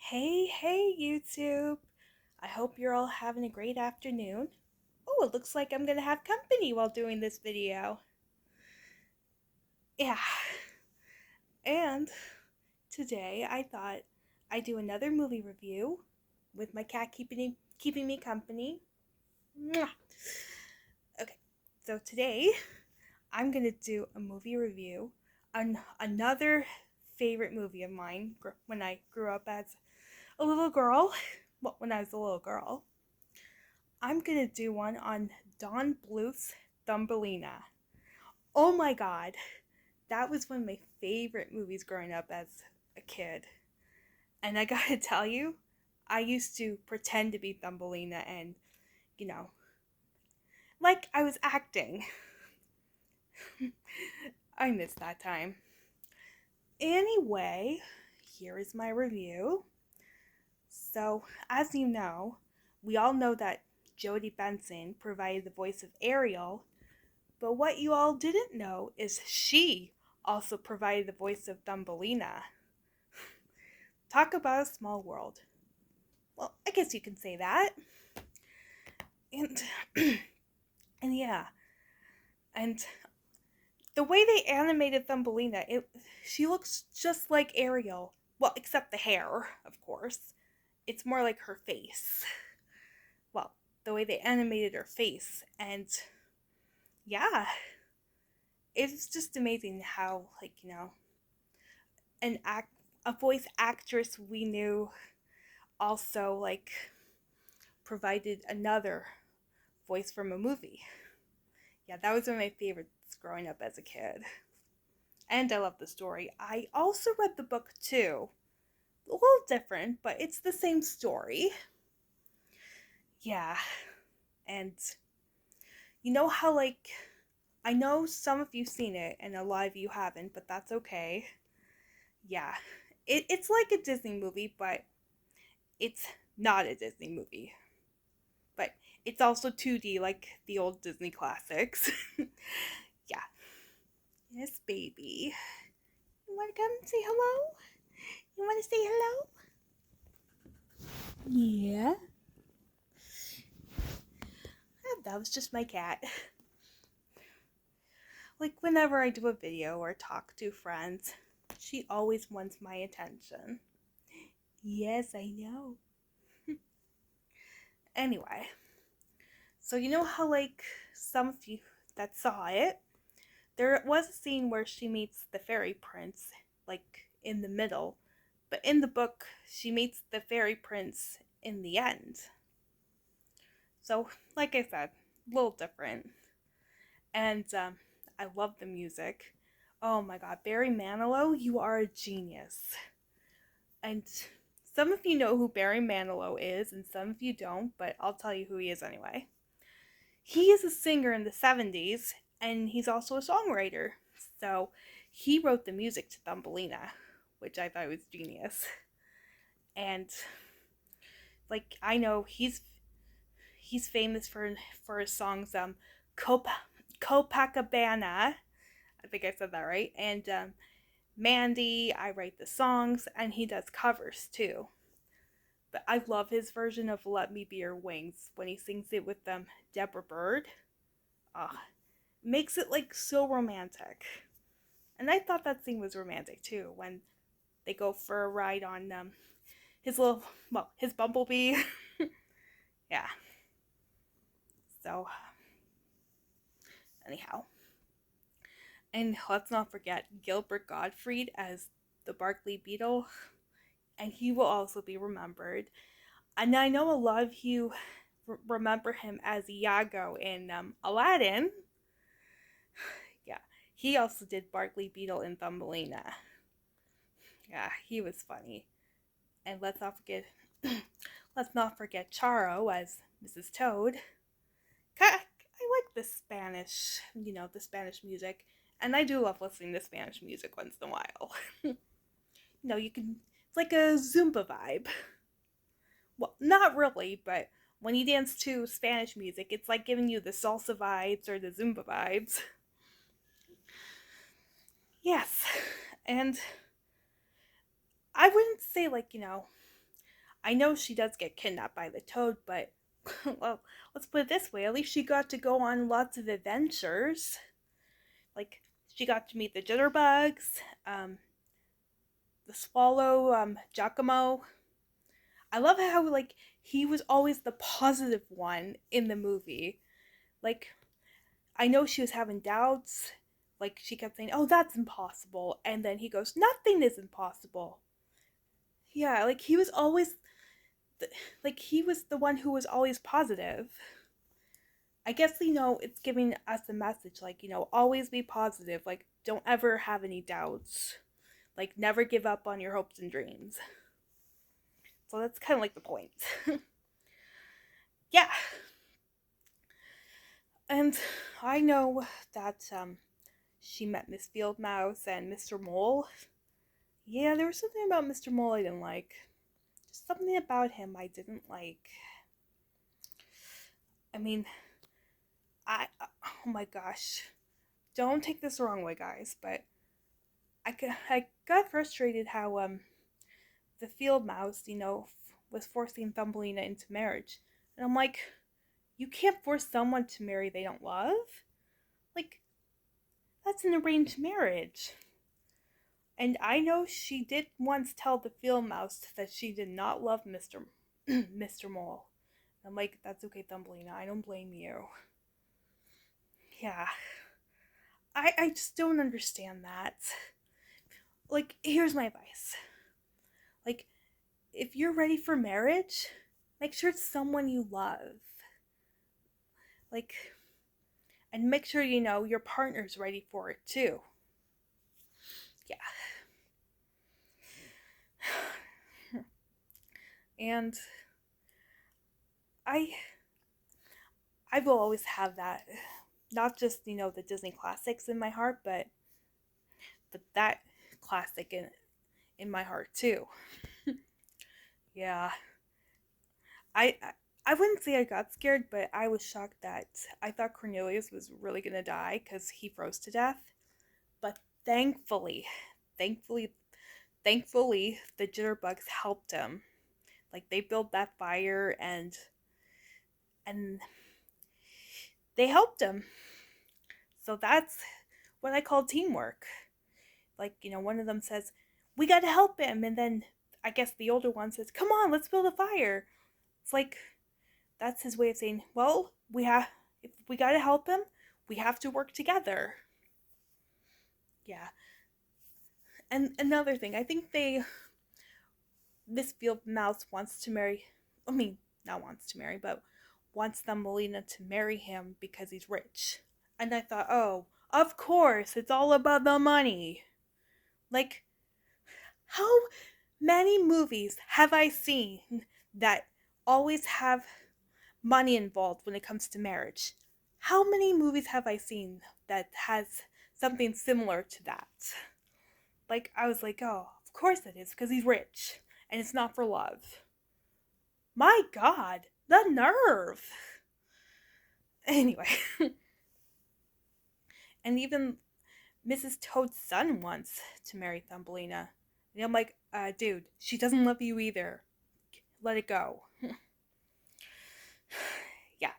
Hey, YouTube. I hope you're all having a great afternoon. Oh, it looks like I'm gonna have company while doing this video. Yeah, and today I thought I'd do another movie review with my cat keeping me company. Mwah. Okay, so today I'm gonna do a movie review on another favorite movie of mine when I grew up as a little girl. Well, when I was a little girl. I'm gonna do one on Don Bluth's Thumbelina. Oh my god, that was one of my favorite movies growing up as a kid. And I gotta tell you, I used to pretend to be Thumbelina and, you know, like I was acting. I miss that time. Anyway, here is my review. So, as you know, we all know that Jodie Benson provided the voice of Ariel. But what you all didn't know is she also provided the voice of Thumbelina. Talk about a small world. Well, I guess you can say that. And and yeah, and the way they animated Thumbelina, she looks just like Ariel. Well, except the hair, of course. It's more like her face. Well, the way they animated her face, and yeah, it's just amazing how, an act a voice actress we knew also provided another voice from a movie. Yeah, that was one of my favorites growing up as a kid. And I love the story. I also read the book too. A little different, but it's the same story. Yeah. And you know how I know some of you seen it and a lot of you haven't, but that's okay. Yeah. It's like a Disney movie, but it's not a Disney movie. But it's also 2D like the old Disney classics. Yeah. Yes, baby. You want to come and say hello? You want to say hello? Yeah. That was just my cat. Like whenever I do a video or talk to friends, she always wants my attention. Yes, I know. Anyway, so you know how some of you that saw it, there was a scene where she meets the fairy prince, in the middle. But in the book, she meets the fairy prince in the end. So, like I said, a little different. And I love the music. Oh my god, Barry Manilow, you are a genius. And some of you know who Barry Manilow is, and some of you don't, but I'll tell you who he is anyway. He is a singer in the 70s, and he's also a songwriter. So he wrote the music to Thumbelina, which I thought was genius. And I know he's famous for his songs Copacabana, I think I said that right, and Mandy, I write the songs, and he does covers too. But I love his version of Let Me Be Your Wings when he sings it with Deborah Bird. Makes it so romantic. And I thought that scene was romantic too when they go for a ride on his bumblebee. Yeah. So anyhow. And let's not forget Gilbert Gottfried as the Barkley Beetle, and he will also be remembered. And I know a lot of you remember him as Iago in Aladdin. Yeah, he also did Barkley Beetle in Thumbelina. Yeah, he was funny. And let's not forget Charo as Mrs. Toad. I like the Spanish, the Spanish music, and I do love listening to Spanish music once in a while. It's like a Zumba vibe. Well, not really, but when you dance to Spanish music, it's like giving you the salsa vibes or the Zumba vibes. Yes, and I wouldn't say I know she does get kidnapped by the toad, but well, let's put it this way, at least she got to go on lots of adventures. Like, she got to meet the jitterbugs, the swallow, Giacomo. I love how, like, he was always the positive one in the movie. Like, I know she was having doubts. Like, she kept saying, oh, that's impossible. And then he goes, nothing is impossible. Yeah, like, he was always, like, he was the one who was always positive. I guess, it's giving us a message, like, always be positive. Like, don't ever have any doubts. Like, never give up on your hopes and dreams. So that's kind of like the point. Yeah. And I know that she met Miss Field Mouse and Mr. Mole. Yeah, there was something about Mr. Mole I didn't like. Just something about him I didn't like. I mean, oh my gosh. Don't take this the wrong way, guys, but I got frustrated how the field mouse, was forcing Thumbelina into marriage. And I'm like, you can't force someone to marry they don't love? Like, that's an arranged marriage. And I know she did once tell the field mouse that she did not love Mr. Mr. Mole. I'm like, that's okay, Thumbelina. I don't blame you. Yeah. I just don't understand that. Like, here's my advice. Like, if you're ready for marriage, make sure it's someone you love. Like, and make sure your partner's ready for it too. Yeah. And I will always have that, not just the Disney classics in my heart, but that classic in my heart too. Yeah. I I wouldn't say I got scared, but I was shocked that I thought Cornelius was really gonna die because he froze to death. But thankfully, thankfully, the jitterbugs helped him. Like, they built that fire and they helped him. So that's what I call teamwork. Like, one of them says, we gotta help him, and then I guess the older one says, come on, let's build a fire. It's like, that's his way of saying, well, if we gotta help him, we have to work together. Yeah. And another thing, I think Miss Field Mouse wants to marry, not wants to marry, but wants Thumbelina to marry him because he's rich. And I thought, oh, of course, it's all about the money. Like, how many movies have I seen that always have money involved when it comes to marriage? How many movies have I seen that has something similar to that? Like, I was like, oh, of course it is, because he's rich, and it's not for love. My God, the nerve! Anyway. And even Mrs. Toad's son wants to marry Thumbelina. And I'm like, dude, she doesn't love you either. Let it go. Yeah.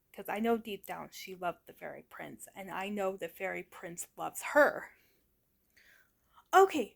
Because I know deep down she loved the fairy prince, and I know the fairy prince loves her. Okay,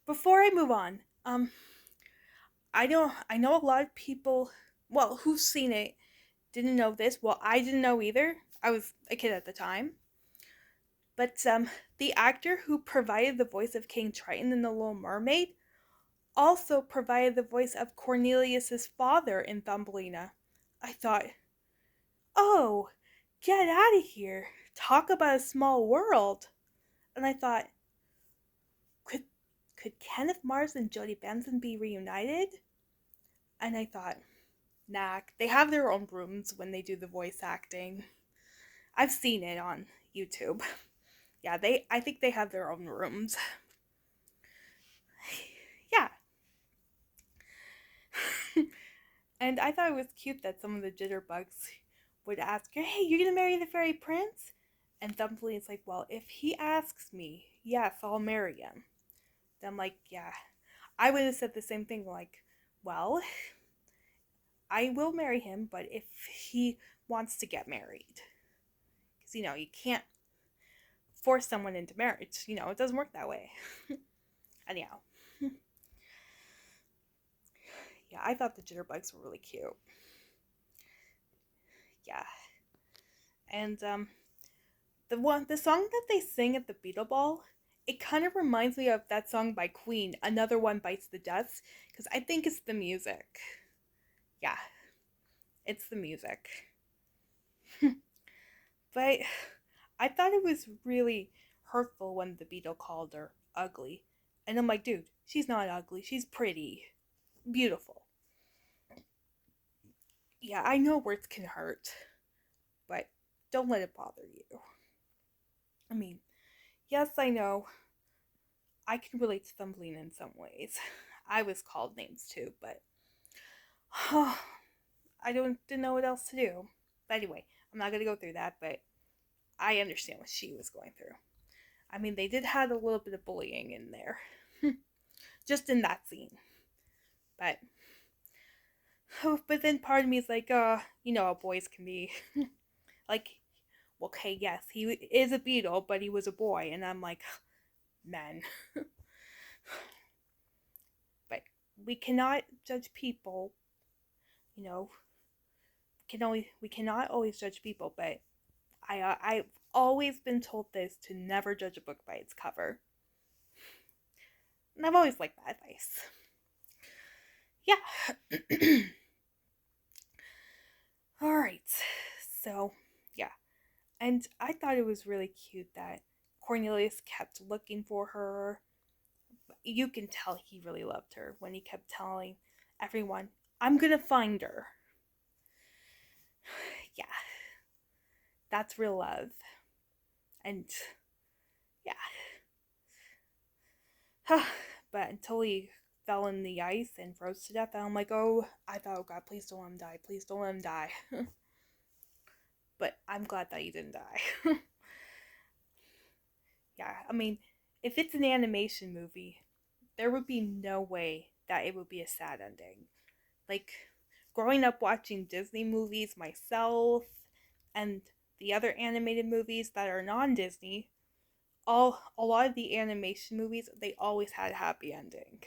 before I move on, I know a lot of people, well, who've seen it didn't know this. Well, I didn't know either. I was a kid at the time. But the actor who provided the voice of King Triton in The Little Mermaid also provided the voice of Cornelius's father in Thumbelina. I thought, oh, get out of here. Talk about a small world. And I thought, could Kenneth Mars and Jodie Benson be reunited? And I thought, nah, they have their own rooms when they do the voice acting. I've seen it on YouTube. Yeah, I think they have their own rooms. Yeah. And I thought it was cute that some of the jitterbugs would ask her, hey, you're gonna marry the fairy prince? And Thumbelina's like, well, if he asks me, yes, I'll marry him. Then I'm like, yeah. I would have said the same thing, like, well, I will marry him, but if he wants to get married. Because, you can't force someone into marriage. It doesn't work that way. Anyhow. Yeah, I thought the jitterbugs were really cute. Yeah. And the song that they sing at the Beetle Ball, it kind of reminds me of that song by Queen, Another One Bites the Dust, because I think it's the music. Yeah, it's the music. But I thought it was really hurtful when the beetle called her ugly. And I'm like, dude, she's not ugly. She's pretty. Beautiful. Yeah, I know words can hurt, but don't let it bother you. I mean, yes, I know I can relate to Thumbelina in some ways. I was called names too, but I didn't know what else to do. But anyway, I'm not gonna go through that, but I understand what she was going through. I mean, they did have a little bit of bullying in there, just in that scene. But but then part of me is like, how boys can be. Like, okay, yes, he is a beetle, but he was a boy, and I'm like, men. But we cannot judge people. You know, we cannot always judge people. But I've always been told this, to never judge a book by its cover, and I've always liked that advice. Yeah. All right. So yeah, and I thought it was really cute that Cornelius kept looking for her. You can tell he really loved her when he kept telling everyone, I'm gonna find her. Yeah, that's real love. And yeah. But until he fell in the ice and froze to death, I'm like, I thought, oh God, please don't let him die. Please don't let him die. But I'm glad that he didn't die. Yeah, I mean, if it's an animation movie, there would be no way that it would be a sad ending. Like, growing up watching Disney movies myself and the other animated movies that are non-Disney, a lot of the animation movies, they always had a happy ending.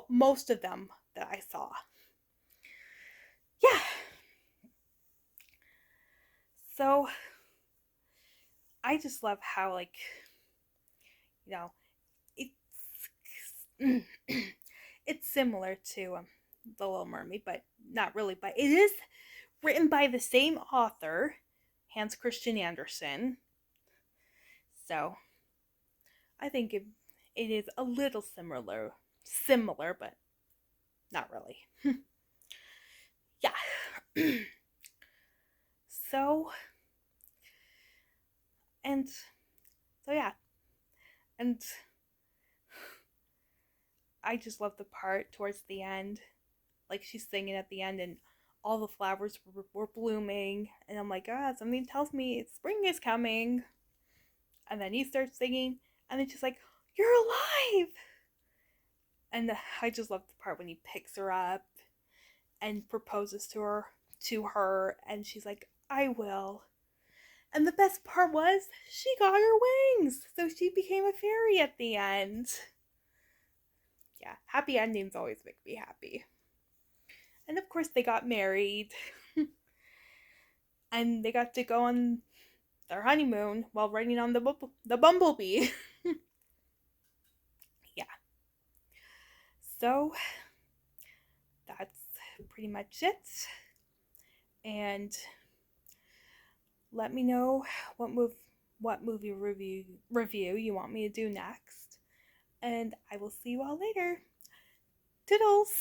Most of them that I saw. Yeah. So I just love how, like, you know, it's it's similar to The Little Mermaid, but not really. But it is written by the same author, Hans Christian Andersen. So I think it is a little similar, but not really. Yeah. So and so yeah, and I just love the part towards the end, like she's singing at the end, and all the flowers were blooming, and I'm like, something tells me spring is coming. And then he starts singing, and it's just like, you're alive. And I just love the part when he picks her up and proposes to her, and she's like, I will. And the best part was she got her wings, so she became a fairy at the end. Yeah, happy endings always make me happy. And of course they got married. And they got to go on their honeymoon while riding on the bumblebee. Yeah. So that's pretty much it. And let me know what movie review you want me to do next. And I will see you all later. Toodles!